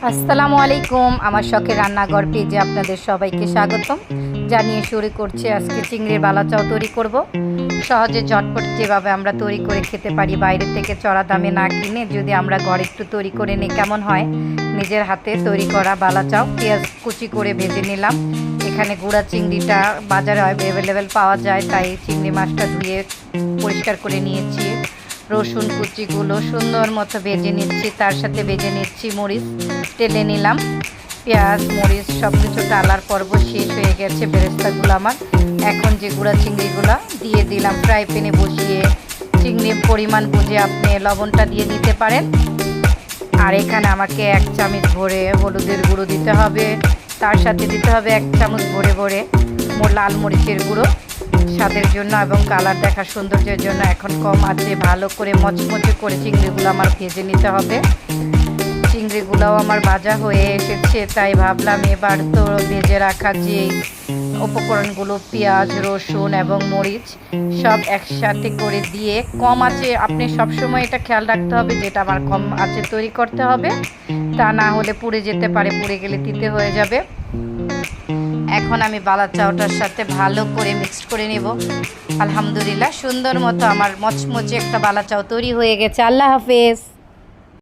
আসসালামু আলাইকুম। আমার শখের রান্নাঘর পেজে আপনাদের সবাইকে স্বাগতম জানিয়ে শুরু করছি। আজকে চিংড়ির বালাচাও তৈরি করব। সহজে ঝটপট যেভাবে আমরা তৈরি করে খেতে পারি, বাইরে থেকে চড়া দামে না কিনে যদি আমরা ঘরে একটু তৈরি করে নিই কেমন হয়। নিজের হাতে তৈরি করা বালাচাও। পেঁয়াজ কুচি করে ভেজে নিলাম। এখানে গুঁড়া চিংড়িটা বাজারে অ্যাভেলেবেল পাওয়া যায়, তাই চিংড়ি মাছটা ধুয়ে পরিষ্কার করে নিয়েছি। রসুন কুচিগুলো সুন্দর মতো ভেজে নিচ্ছি, তার সাথে ভেজে নিচ্ছি মরিচ, টেলে নিলাম। পেঁয়াজ মরিচ সব কিছু ডালার পর্ব শেষ হয়ে গেছে বেরেস্তাগুলো আমার। এখন যে গুঁড়া চিংড়িগুলো দিয়ে দিলাম ফ্রাই প্যানে বসিয়ে। চিংড়ির পরিমাণ বুঝে আপনি লবণটা দিয়ে দিতে পারেন। আর এখানে আমাকে 1 চামচ ভরে হলুদের গুঁড়ো দিতে হবে, তার সাথে দিতে হবে 1 চামচ ভরে ভরে লাল মরিচের গুঁড়ো স্বাদের জন্য এবং কালার দেখা সৌন্দর্যের জন্য। এখন কম আছে ভালো করে মচমচে করে চিংড়িগুলো আমার ভেজে নিতে হবে। চিংড়িগুলোও আমার ভাজা হয়ে এসেছে, তাই ভাবলাম এবার তো ভেজে রাখা যে উপকরণগুলো পেঁয়াজ রসুন এবং মরিচ সব একসাথে করে দিয়ে কম আছে, আপনি সবসময় এটা খেয়াল রাখতে হবে যেটা আমার কম আছে তৈরি করতে হবে, তা না হলে পুড়ে যেতে পারে, পুড়ে গেলে তিতে হয়ে যাবে। এখন আমি বালাচাওটার সাথে ভালো করে মিক্সড করে নেব। আলহামদুলিল্লাহ সুন্দর মতো আমার মচমচে একটা বালাচাও তৈরি হয়ে গেছে। আল্লাহ হাফেজ।